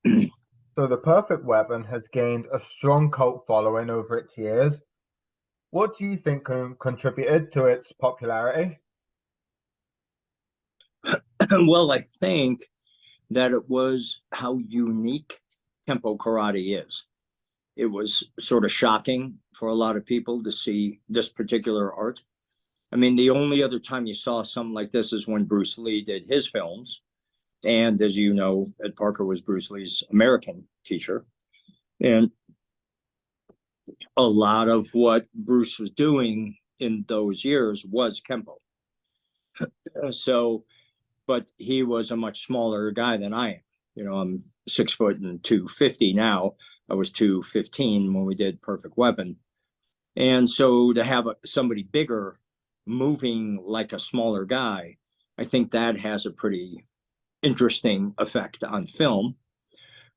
So The Perfect Weapon has gained a strong cult following over its years. What do you think contributed to its popularity? Well, I think that it was how unique tempo karate is. It was sort of shocking for a lot of people to see this particular art. I mean, the only other time you saw something like this is when Bruce Lee did his films. And as you know, Ed Parker was Bruce Lee's American teacher. And a lot of what Bruce was doing in those years was Kempo. So, but he was a much smaller guy than I am. You know, I'm 6 foot and 250 now. I was 215 when we did Perfect Weapon. And so to have somebody bigger moving like a smaller guy, I think that has a pretty interesting effect on film.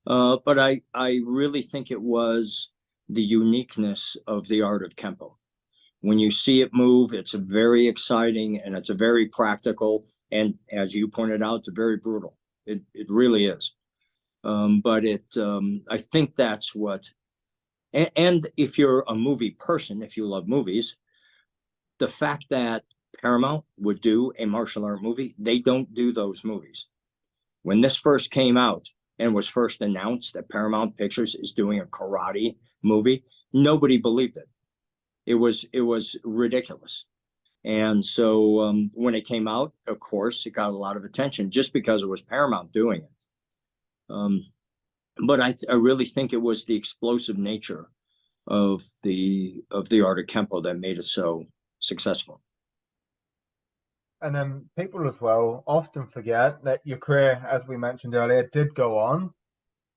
But I really think it was the uniqueness of the art of Kempo. When you see it move, it's a very exciting and it's a very practical. And as you pointed out, it's very brutal. It really is. But I think that's what, and if you're a movie person, if you love movies, the fact that Paramount would do a martial art movie, they don't do those movies. When this first came out and was first announced that Paramount Pictures is doing a karate movie, nobody believed it. It was ridiculous. And so when it came out, of course, it got a lot of attention just because it was Paramount doing it. Um, but I really think it was the explosive nature of the art of Kempo that made it so successful. And then people as well often forget that your career, as we mentioned earlier, did go on.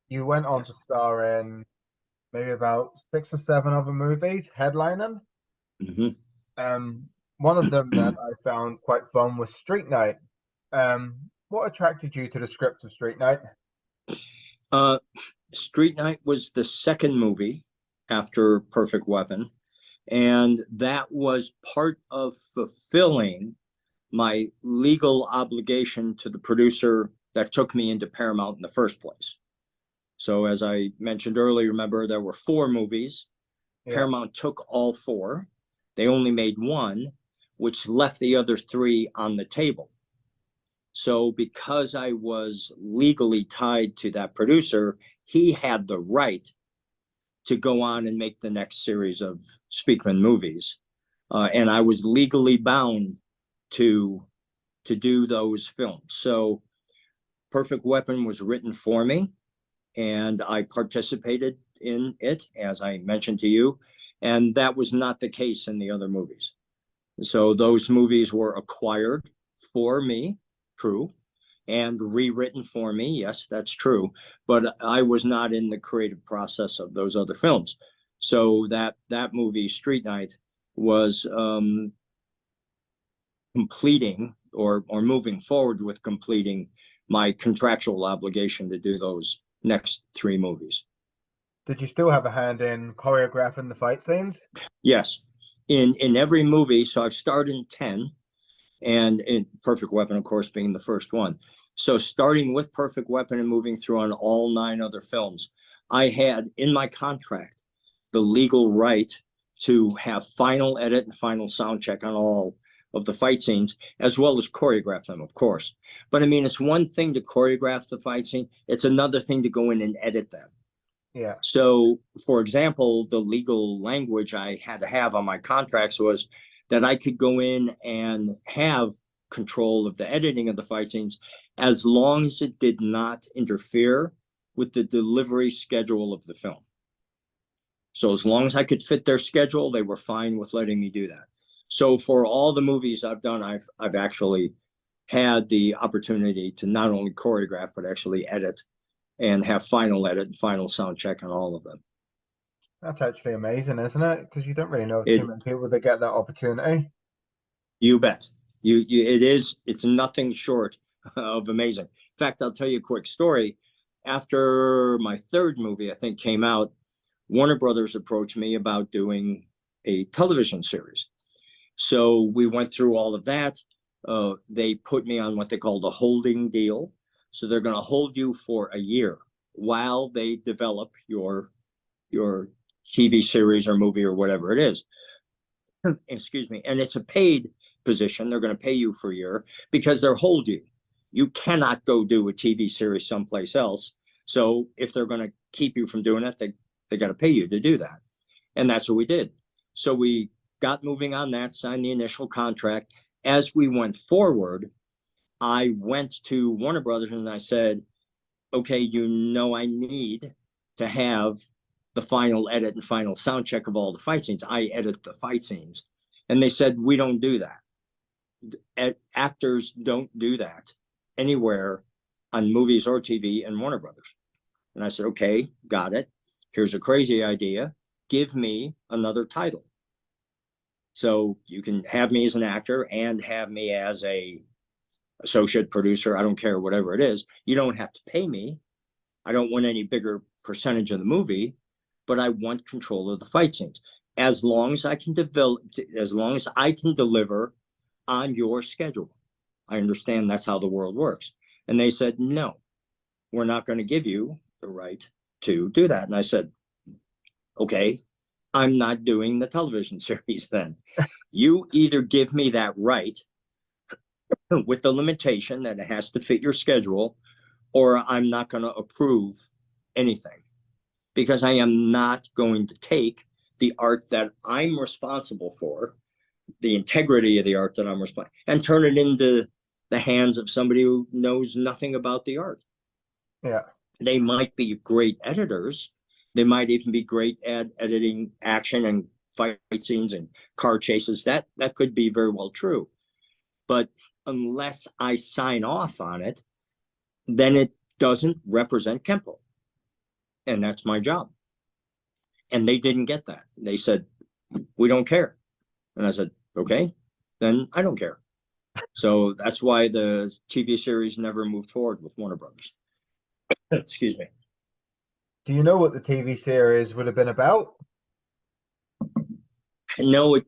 You went on to Yes. star in maybe about 6 or 7 other movies, headlining. Mm-hmm. One of them that I found quite fun was Street Night. What attracted you to the script of Street Night? Uh, Street Night was the second movie after Perfect Weapon, and that was part of fulfilling my legal obligation to the producer that took me into Paramount in the first place. So, as I mentioned earlier, remember there were four movies. Yeah. Paramount took all four. They only made one, which left the other three on the table. So, because I was legally tied to that producer, he had the right to go on and make the next series of Speakman movies. And I was legally bound to do those films. So Perfect Weapon was written for me, and I participated in it, as I mentioned to you. And that was not the case in the other movies. So those movies were acquired for me, true, and rewritten for me. Yes, that's true. But I was not in the creative process of those other films. So that movie, Street Night, was completing or moving forward with completing my contractual obligation to do those next three movies. Did you still have a hand in choreographing the fight scenes? Yes, in every movie. So I've starred in 10, and in Perfect Weapon, of course, being the first one. So starting with Perfect Weapon and moving through on all 9 other films, I had in my contract the legal right to have final edit and final sound check on all of the fight scenes, as well as choreograph them, of course. But I mean, it's one thing to choreograph the fight scene, it's another thing to go in and edit them. Yeah. So, for example, the legal language I had to have on my contracts was that I could go in and have control of the editing of the fight scenes as long as it did not interfere with the delivery schedule of the film. So, as long as I could fit their schedule, they were fine with letting me do that. So, for all the movies I've done, I've actually had the opportunity to not only choreograph but actually edit and have final edit and final sound check on all of them. That's actually amazing, isn't it? Because you don't really know too It many people that get that opportunity. You bet. It's nothing short of amazing. In fact, I'll tell you a quick story. After my third movie, I think, came out, Warner Brothers approached me about doing a television series. So we went through all of that. They put me on what they called a holding deal. So they're going to hold you for a year while they develop your TV series or movie or whatever it is. Excuse me. And it's a paid position. They're going to pay you for a year because they're hold you. You cannot go do a TV series someplace else. So if they're going to keep you from doing it, they got to pay you to do that. And that's what we did. So we got moving on that, signed the initial contract. As we went forward, I went to Warner Brothers and I said, okay, I need to have the final edit and final sound check of all the fight scenes. I edit the fight scenes. And they said, we don't do that. Actors don't do that anywhere on movies or TV in Warner Brothers. And I said, okay, got it. Here's a crazy idea. Give me another title. So you can have me as an actor and have me as a associate producer. I don't care, whatever it is. You don't have to pay me. I don't want any bigger percentage of the movie, but I want control of the fight scenes. As long as I can deliver on your schedule. I understand that's how the world works. And they said, no, we're not going to give you the right to do that. And I said, okay, I'm not doing the television series then. You either give me that right with the limitation that it has to fit your schedule, or I'm not going to approve anything, because I am not going to take the art that I'm responsible for, the integrity of the art that I'm responsible, and turn it into the hands of somebody who knows nothing about the art. Yeah. They might be great editors. They might even be great at editing action and fight scenes and car chases. That could be very well true. But unless I sign off on it, then it doesn't represent Kempo. And that's my job. And they didn't get that. They said, we don't care. And I said, okay, then I don't care. So that's why the TV series never moved forward with Warner Brothers. Excuse me. Do you know what the TV series would have been about? No,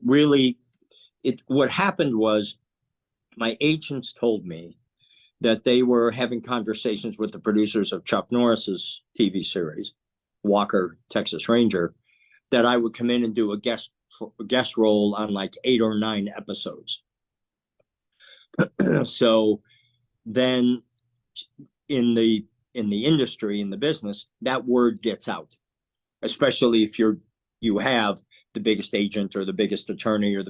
what happened was my agents told me that they were having conversations with the producers of Chuck Norris's TV series, Walker, Texas Ranger, that I would come in and do a guest role on like 8 or 9 episodes. So then in the industry, in the business, that word gets out, especially if you have the biggest agent or the biggest attorney or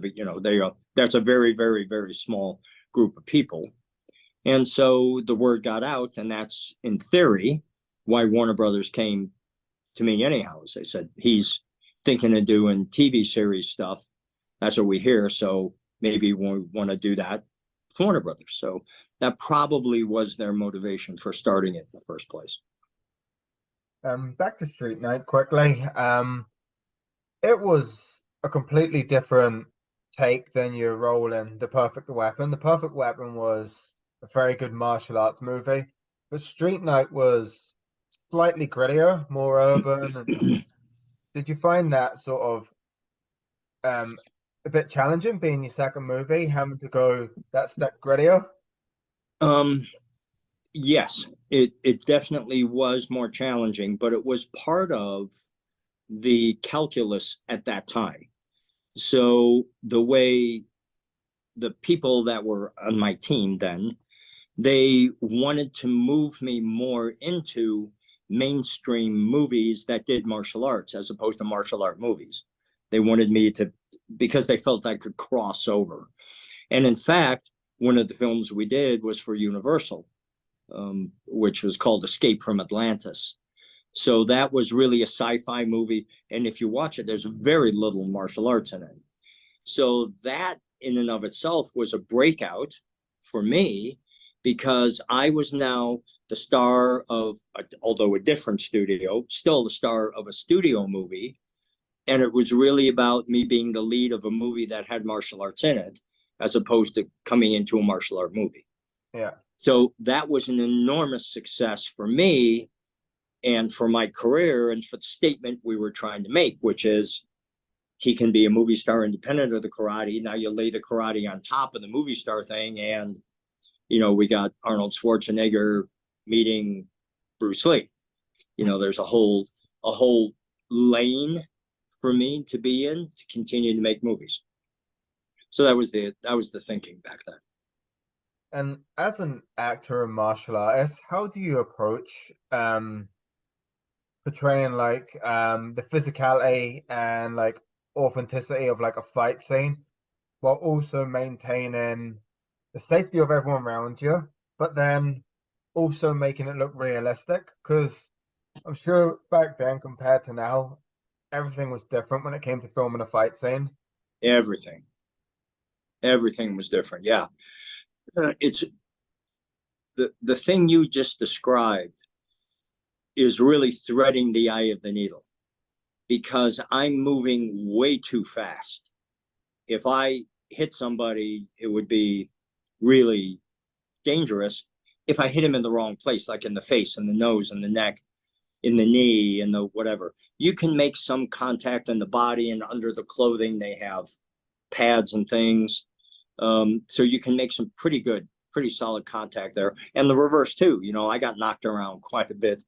that's a very, very, very small group of people. And so the word got out, and that's in theory why Warner Brothers came to me anyhow. As they said, he's thinking of doing TV series stuff. That's what we hear. So maybe we want to do that with Warner Brothers. So that probably was their motivation for starting it in the first place. Back to Street Night quickly. It was a completely different take than your role in The Perfect Weapon. The Perfect Weapon was a very good martial arts movie, but Street Night was slightly grittier, more urban. And did you find that sort of a bit challenging being your second movie, having to go that step grittier? Yes, it definitely was more challenging, but it was part of the calculus at that time. So the way the people that were on my team then, they wanted to move me more into mainstream movies that did martial arts as opposed to martial art movies. They wanted me to, because they felt I could cross over. And in fact, one of the films we did was for Universal, which was called Escape from Atlantis. So that was really a sci-fi movie. And if you watch it, there's very little martial arts in it. So that in and of itself was a breakout for me, because I was now the star of, although a different studio, still the star of a studio movie. And it was really about me being the lead of a movie that had martial arts in it, as opposed to coming into a martial art movie. Yeah. So that was an enormous success for me and for my career and for the statement we were trying to make, which is he can be a movie star independent of the karate. Now you lay the karate on top of the movie star thing, and we got Arnold Schwarzenegger meeting Bruce Lee. There's a whole lane for me to be in to continue to make movies. So that was the thinking back then. And as an actor and martial artist, how do you approach portraying like the physicality and like authenticity of like a fight scene while also maintaining the safety of everyone around you, but then also making it look realistic? Because I'm sure back then compared to now, everything was different when it came to filming a fight scene. Everything, everything was different. Yeah, it's the thing you just described is really threading the eye of the needle because I'm moving way too fast. If I hit somebody, it would be really dangerous. If I hit him in the wrong place, like in the face and the nose and the neck, in the knee and the whatever, you can make some contact in the body and under the clothing. They have pads and things. So you can make some pretty solid contact there. And the reverse too. I got knocked around quite a bit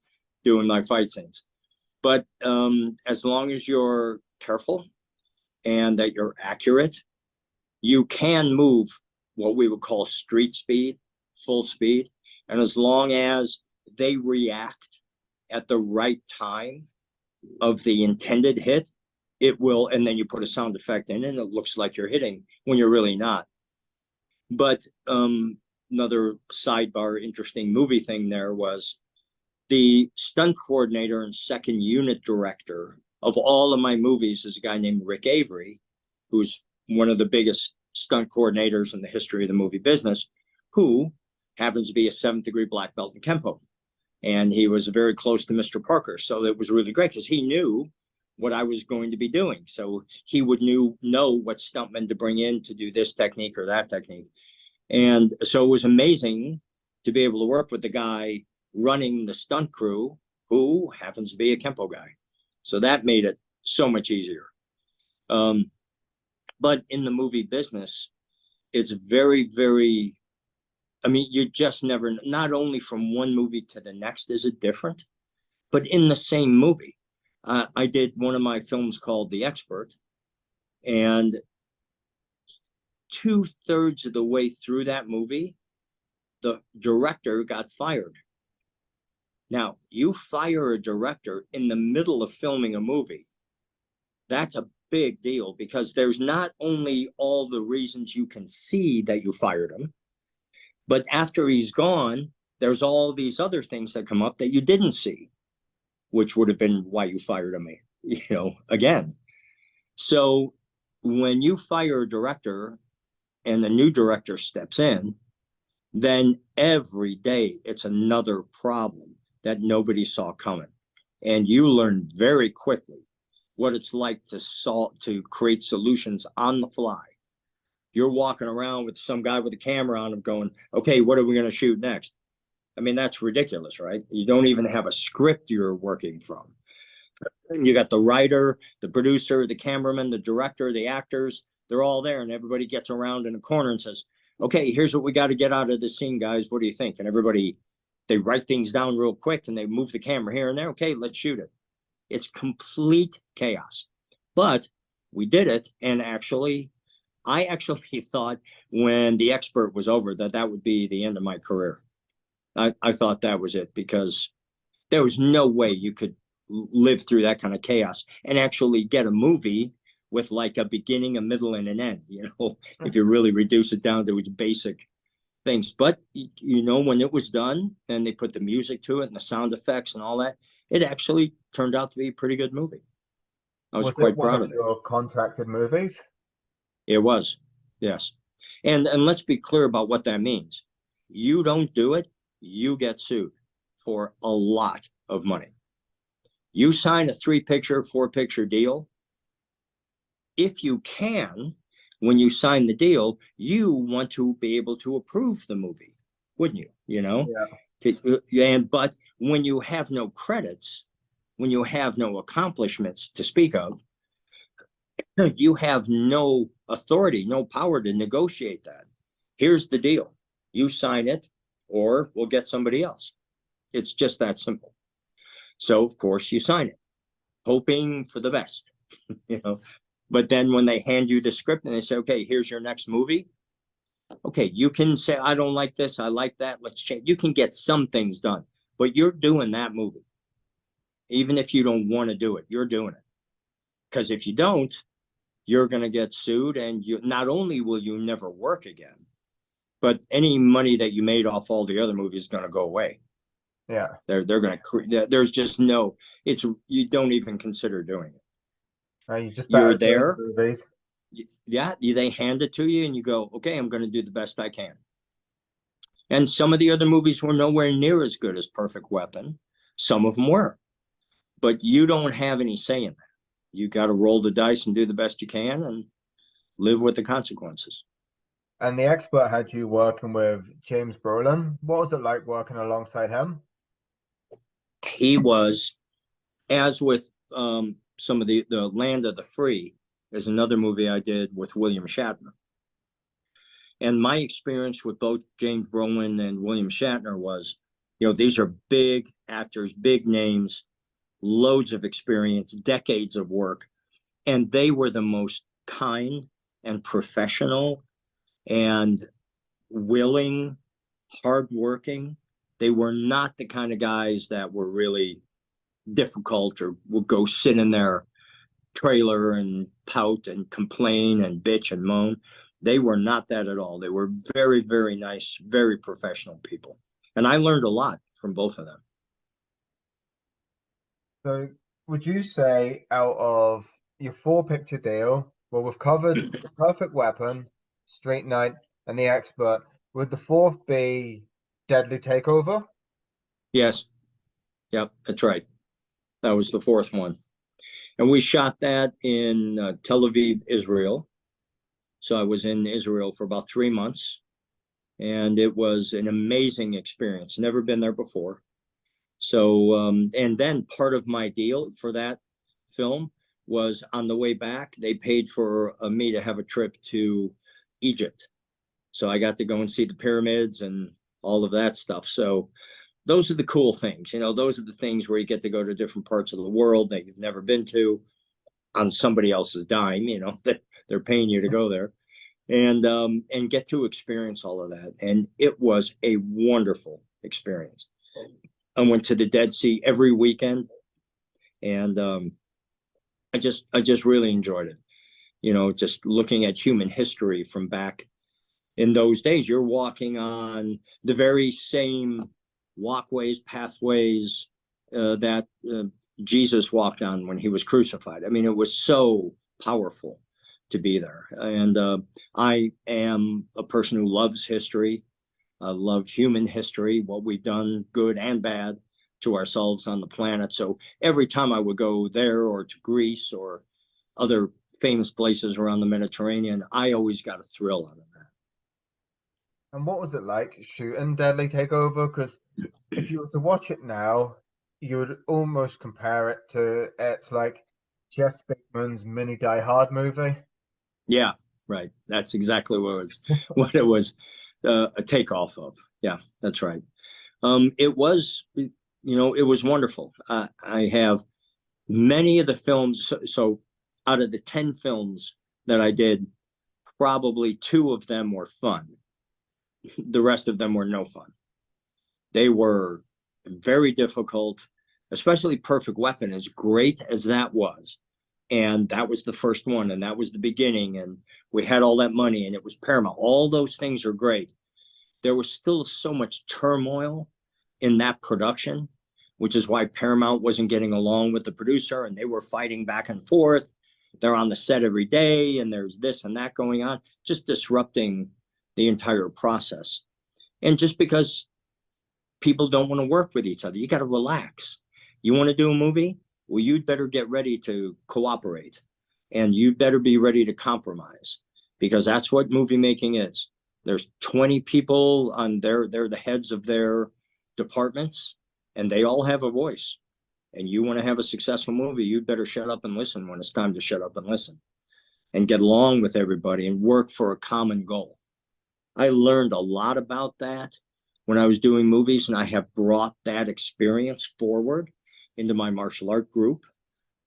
doing my fight scenes. But as long as you're careful and that you're accurate, you can move what we would call street speed, full speed. And as long as they react at the right time of the intended hit, it will, and then you put a sound effect in and it looks like you're hitting when you're really not. But another sidebar, interesting movie thing there was the stunt coordinator and second unit director of all of my movies is a guy named Rick Avery, who's one of the biggest stunt coordinators in the history of the movie business, who happens to be a 7th-degree black belt in Kempo. And he was very close to Mr. Parker. So it was really great because he knew what I was going to be doing. So he would know what stuntmen to bring in to do this technique or that technique. And so it was amazing to be able to work with the guy running the stunt crew who happens to be a Kempo guy. So that made it so much easier. But in the movie business, it's very, very, you just never, not only from one movie to the next is it different, but in the same movie. I did one of my films called The Expert, and 2/3 of the way through that movie, the director got fired. Now, you fire a director in the middle of filming a movie, that's a big deal because there's not only all the reasons you can see that you fired him, but after he's gone, there's all these other things that come up that you didn't see, which would have been why you fired him, again. So when you fire a director and the new director steps in, then every day it's another problem that nobody saw coming. And you learn very quickly what it's like to create solutions on the fly. You're walking around with some guy with a camera on him going, okay, what are we going to shoot next? That's ridiculous, right? You don't even have a script you're working from. You got the writer, the producer, the cameraman, the director, the actors, they're all there, and everybody gets around in a corner and says, okay, here's what we got to get out of this scene, guys. What do you think? And everybody, they write things down real quick and they move the camera here and there. Okay, let's shoot it. It's complete chaos. But we did it, and I actually thought when The Expert was over that would be the end of my career. I thought that was it because there was no way you could live through that kind of chaos and actually get a movie with like a beginning, a middle, and an end, if you really reduce it down to its basic things. But, when it was done and they put the music to it and the sound effects and all that, it actually turned out to be a pretty good movie. I was Was it quite one proud of of it. your contracted movies? It was, yes. And let's be clear about what that means. You don't do it, you get sued for a lot of money. You sign a 3-picture, 4-picture deal. If you can, when you sign the deal, you want to be able to approve the movie, wouldn't you? Yeah. But when you have no credits, when you have no accomplishments to speak of, you have no authority, no power to negotiate that. Here's the deal. You sign it or we'll get somebody else. It's just that simple. So of course you sign it, hoping for the best, you know. But then when they hand you the script and they say, okay, here's your next movie. Okay, you can say, I don't like this, I like that, let's change. You can get some things done, but you're doing that movie. Even if you don't want to do it, you're doing it. Because if you don't, you're going to get sued, and you not only will you never work again, but any money that you made off all the other movies is going to go away. Yeah. They're going to there's just no, it's, you don't even consider doing it. You just You're better doing there, movies. yeah, they hand it to you and you go, okay, I'm going to do the best I can. And some of the other movies were nowhere near as good as Perfect Weapon. Some of them were, but you don't have any say in that. You got to roll the dice and do the best you can and live with the consequences. And the expert had you working with James Brolin. What was it like working alongside him? He was, as with some of the Land of the Free, is another movie I did with William Shatner. And my experience with both James Brolin and William Shatner was, these are big actors, big names, loads of experience, decades of work, and they were the most kind and professional and willing, hardworking. They were not the kind of guys that were really difficult or would go sit in their trailer and pout and complain and bitch and moan. They were not that at all. They were very, very nice, very professional people. And I learned a lot from both of them. So, would you say out of your four picture deal, well, we've covered The Perfect Weapon, Street Night, and The Expert, would the fourth be Deadly Takeover? Yes. Yep. That's right. That was the fourth one. And we shot that in Tel Aviv, Israel. So I was in Israel for about 3 months, and it was an amazing experience. Never been there before. So, and then part of my deal for that film was on the way back, they paid for me to have a trip to Egypt. So I got to go and see the pyramids and all of that stuff. So those are the cool things. Those are the things where you get to go to different parts of the world that you've never been to on somebody else's dime, that they're paying you to go there and get to experience all of that. And it was a wonderful experience. I went to the Dead Sea every weekend, and I just really enjoyed it. Just looking at human history from back in those days. You're walking on the very same walkways, pathways that Jesus walked on when he was crucified. I mean, it was so powerful to be there. And I am a person who loves history. I love human history, what we've done, good and bad, to ourselves on the planet. So every time I would go there or to Greece or other famous places around the Mediterranean, I always got a thrill out of that. And what was it like shooting Deadly Takeover? Because if you were to watch it now, you would almost compare it to it's like Jeff Speakman's mini Die Hard movie. Yeah, right. That's exactly what it was a takeoff of. Yeah, that's right. It was, it was wonderful. I have many of the films. So out of the 10 films that I did, probably two of them were fun. The rest of them were no fun. They were very difficult, especially Perfect Weapon, as great as that was. And that was the first one, and that was the beginning, and we had all that money, and it was Paramount. All those things are great. There was still so much turmoil in that production, which is why Paramount wasn't getting along with the producer, and they were fighting back and forth. They're on the set every day, and there's this and that going on, just disrupting the entire process. And just because people don't want to work with each other, you got to relax. You want to do a movie? Well, you'd better get ready to cooperate, and you better be ready to compromise, because that's what movie making is. There's 20 people on they're the heads of their departments, and they all have a voice. And you want to have a successful movie, you'd better shut up and listen when it's time to shut up and listen, and get along with everybody and work for a common goal. I learned a lot about that when I was doing movies, and I have brought that experience forward into my martial art group,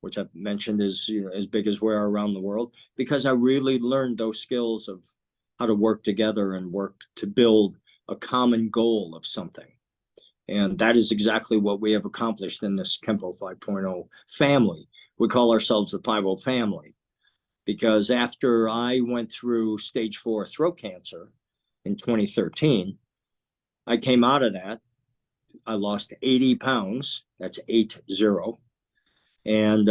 which I've mentioned is, you know, as big as we are around the world, because I really learned those skills of how to work together and work to build a common goal of something. And that is exactly what we have accomplished in this Kempo 5.0 family. We call ourselves the 5.0 family because after I went through stage 4 throat cancer in 2013, I came out of that. I lost 80 pounds. That's 80. And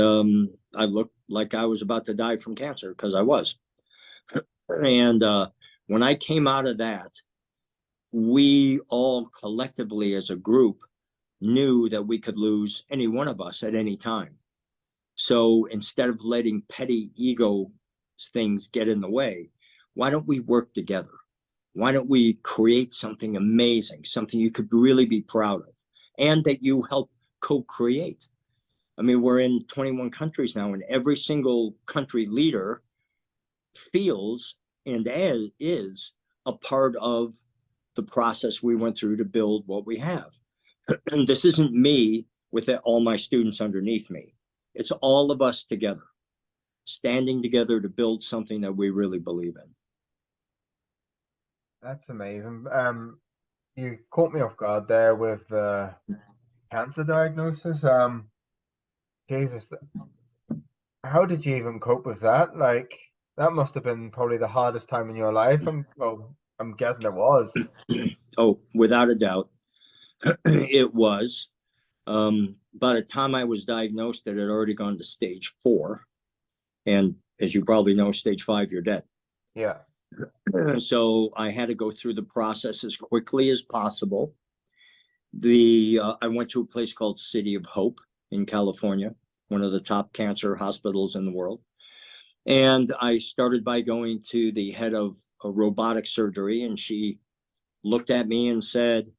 I looked like I was about to die from cancer because I was. And when I came out of that, we all collectively as a group knew that we could lose any one of us at any time. So instead of letting petty ego things get in the way, why don't we work together? Why don't we create something amazing, something you could really be proud of, and that you help co-create? I mean, we're in 21 countries now, and every single country leader feels and is a part of the process we went through to build what we have. And this isn't me with all my students underneath me. It's all of us together, standing together to build something that we really believe in. That's amazing. You caught me off guard there with the cancer diagnosis. Jesus, how did you even cope with that? Like, that must have been probably the hardest time in your life. I'm guessing it was. Oh, without a doubt, it was. By the time I was diagnosed, it had already gone to stage 4. And as you probably know, stage 5, you're dead. Yeah. So I had to go through the process as quickly as possible. I went to a place called City of Hope in California, one of the top cancer hospitals in the world. And I started by going to the head of a robotic surgery, and she looked at me and said,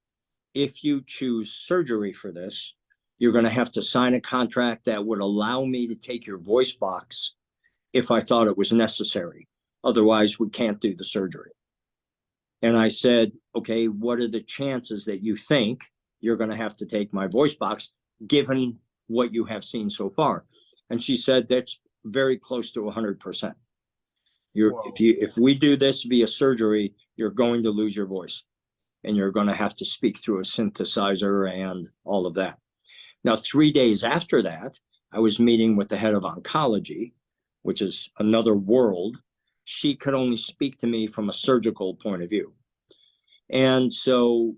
if you choose surgery for this, you're going to have to sign a contract that would allow me to take your voice box if I thought it was necessary. Otherwise, we can't do the surgery. And I said, okay, what are the chances that you think you're going to have to take my voice box given what you have seen so far? And she said, that's very close to 100%. If we do this via surgery, you're going to lose your voice and you're going to have to speak through a synthesizer and all of that. Now, 3 days after that, I was meeting with the head of oncology, which is another world. She could only speak to me from a surgical point of view. And so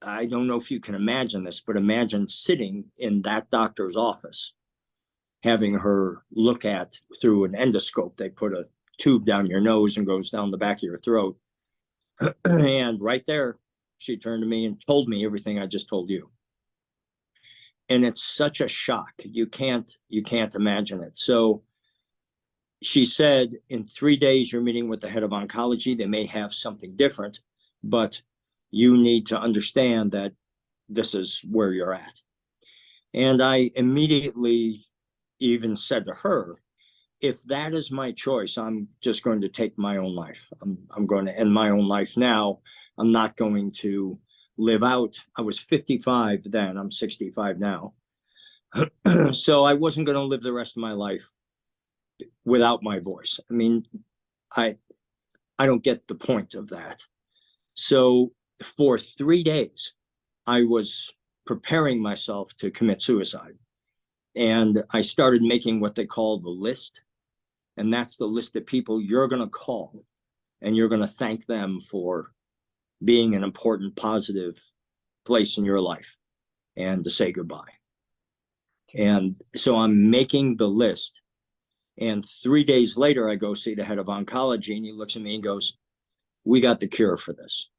I don't know if you can imagine this, but imagine sitting in that doctor's office, having her look at through an endoscope. They put a tube down your nose and goes down the back of your throat. And right there, she turned to me and told me everything I just told you. And it's such a shock. You can't imagine it. So she said, in 3 days, you're meeting with the head of oncology. They may have something different, but you need to understand that this is where you're at. And I immediately even said to her, if that is my choice, I'm just going to take my own life. I'm going to end my own life now. I'm not going to live out. I was 55 then. I'm 65 now. So I wasn't going to live the rest of my life without my voice. I mean, I don't get the point of that. So for 3 days, I was preparing myself to commit suicide. And I started making what they call the list. And that's the list of people you're going to call. And you're going to thank them for being an important, positive place in your life and to say goodbye. And so I'm making the list. And 3 days later, I go see the head of oncology, and he looks at me and goes, we got the cure for this.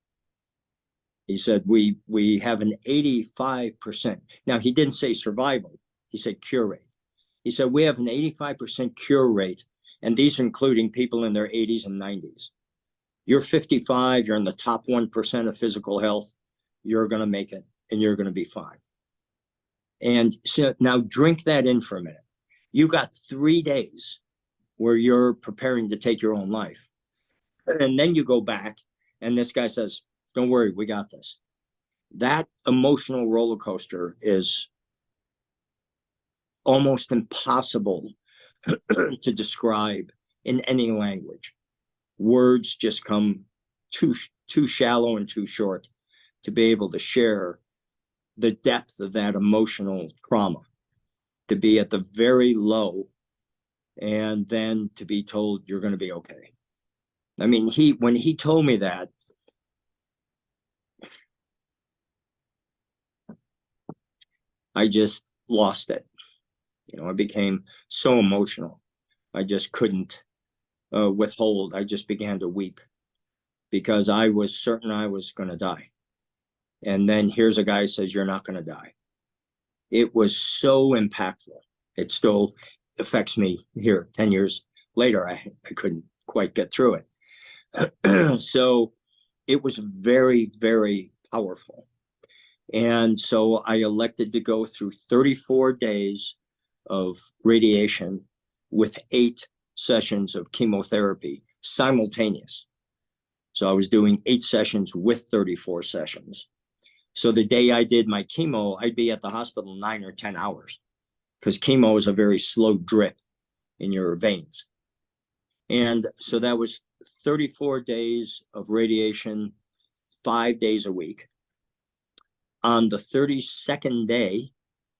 He said, we have an 85%. Now, he didn't say survival. He said cure rate. He said, we have an 85% cure rate, and these are including people in their 80s and 90s. You're 55, you're in the top 1% of physical health. You're going to make it, and you're going to be fine. And so now drink that in for a minute. You got 3 days where you're preparing to take your own life. And then you go back, and this guy says, don't worry, we got this. That emotional roller coaster is almost impossible to describe in any language. Words just come too shallow and too short to be able to share the depth of that emotional trauma, to be at the very low and then to be told you're going to be okay. I mean, when he told me that, I just lost it. I became so emotional. I just couldn't withhold. I just began to weep because I was certain I was going to die. And then here's a guy who says, you're not going to die. It was so impactful. It still affects me here 10 years later. I couldn't quite get through it. So it was very, very powerful. And so I elected to go through 34 days of radiation with 8 sessions of chemotherapy simultaneous. So I was doing 8 sessions with 34 sessions. So the day I did my chemo, I'd be at the hospital 9 or 10 hours because chemo is a very slow drip in your veins. And so that was 34 days of radiation, 5 days a week. On the 32nd day,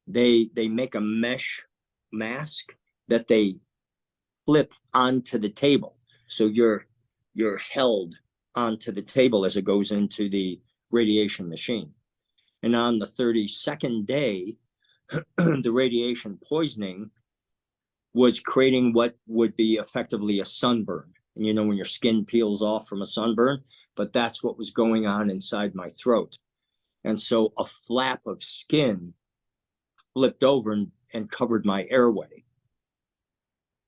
they make a mesh mask that they flip onto the table. So you're held onto the table as it goes into the radiation machine. And on the 32nd day, the radiation poisoning was creating what would be effectively a sunburn. And when your skin peels off from a sunburn, but that's what was going on inside my throat. And so a flap of skin flipped over and covered my airway.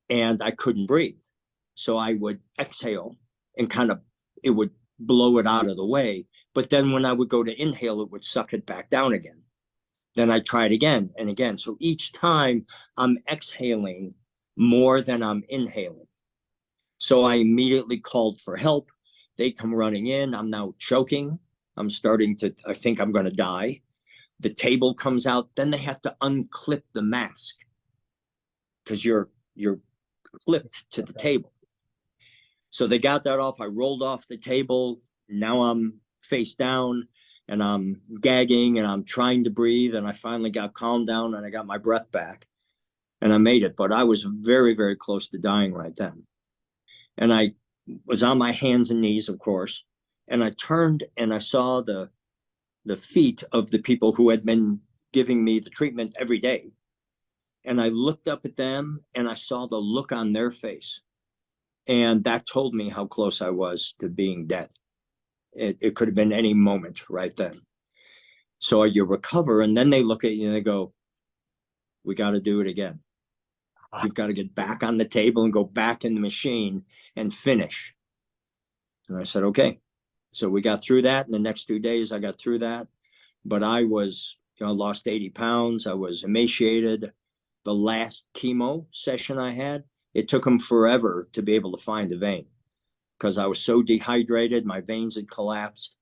And I couldn't breathe. So I would exhale and it would blow it out of the way. But then when I would go to inhale, it would suck it back down again. Then I tried again and again. So each time I'm exhaling more than I'm inhaling. So I immediately called for help. They come running in. I'm now choking. I think I'm going to die. The table comes out. Then they have to unclip the mask because you're clipped to the table. So they got that off. I rolled off the table. Now I'm face down and I'm gagging and I'm trying to breathe. And I finally got calmed down and I got my breath back and I made it. But I was very, very close to dying right then. And I was on my hands and knees, of course. And I turned and I saw the feet of the people who had been giving me the treatment every day. And I looked up at them and I saw the look on their face. And that told me how close I was to being dead. It could have been any moment right then. So you recover and then they look at you and they go, we got to do it again. You've got to get back on the table and go back in the machine and finish. And I said, okay. So we got through that. In the next 2 days, I got through that. But I lost 80 pounds. I was emaciated. The last chemo session I had, it took them forever to be able to find the vein because I was so dehydrated. My veins had collapsed.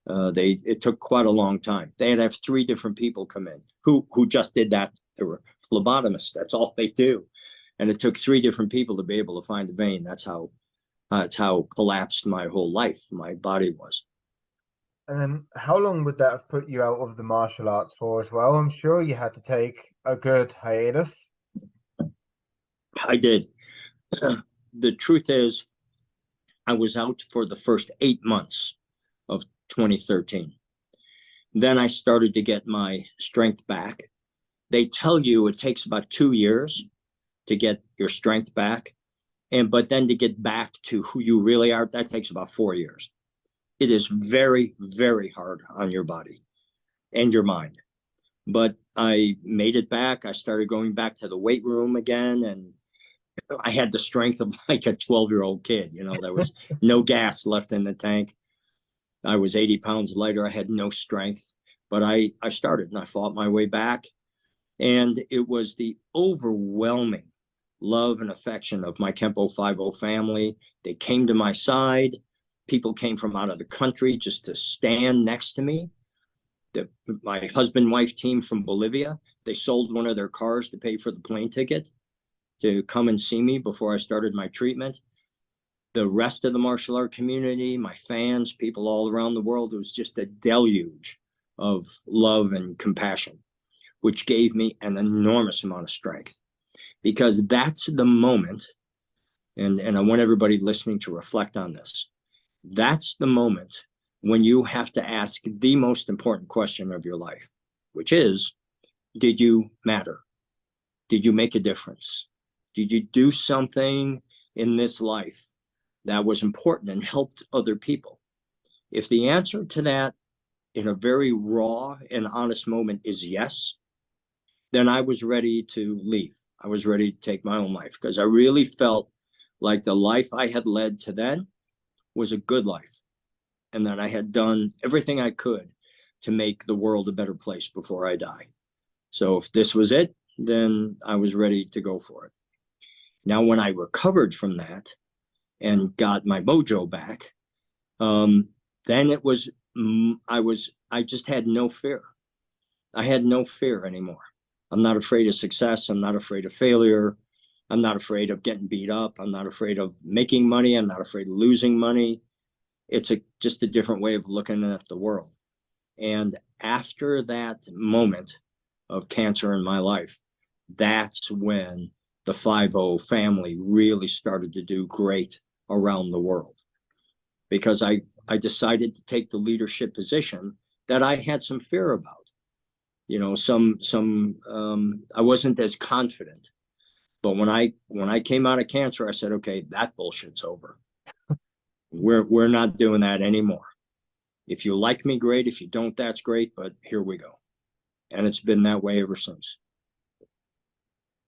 It took quite a long time. They had to have 3 different people come in who just did that. They were phlebotomists. That's all they do. And it took 3 different people to be able to find the vein. That's how collapsed my whole life, my body was. And then how long would that have put you out of the martial arts for as well? I'm sure you had to take a good hiatus. I did. The truth is, I was out for the first 8 months of 2013. Then I started to get my strength back. They tell you it takes about 2 years to get your strength back. But then to get back to who you really are, that takes about 4 years. It is very, very hard on your body and your mind. But I made it back. I started going back to the weight room again. And I had the strength of like a 12-year-old kid. There was no gas left in the tank. I was 80 pounds lighter. I had no strength. But I started and I fought my way back. And it was the overwhelming love and affection of my Kempo 5-0 family. They came to my side. People came from out of the country just to stand next to me. My husband wife team from Bolivia, they sold one of their cars to pay for the plane ticket to come and see me before I started my treatment. The rest of the martial art community, my fans, people all around the world, it was just a deluge of love and compassion, which gave me an enormous amount of strength, because that's the moment. And I want everybody listening to reflect on this. That's the moment when you have to ask the most important question of your life, which is, did you matter? Did you make a difference? Did you do something in this life that was important and helped other people? If the answer to that in a very raw and honest moment is yes, then I was ready to leave. I was ready to take my own life, because I really felt like the life I had led to then was a good life, and that I had done everything I could to make the world a better place before I die. So if this was it, then I was ready to go for it. Now, when I recovered from that and got my mojo back, then it was, I just had no fear. I had no fear anymore. I'm not afraid of success. I'm not afraid of failure. I'm not afraid of getting beat up. I'm not afraid of making money. I'm not afraid of losing money. It's just a different way of looking at the world. And after that moment of cancer in my life, that's when the 5-0 family really started to do great around the world, because I decided to take the leadership position that I had some fear about. You know, I wasn't as confident. But when I came out of cancer, I said, okay, that bullshit's over. We're not doing that anymore. If you like me, great. If you don't, that's great. But here we go. And it's been that way ever since.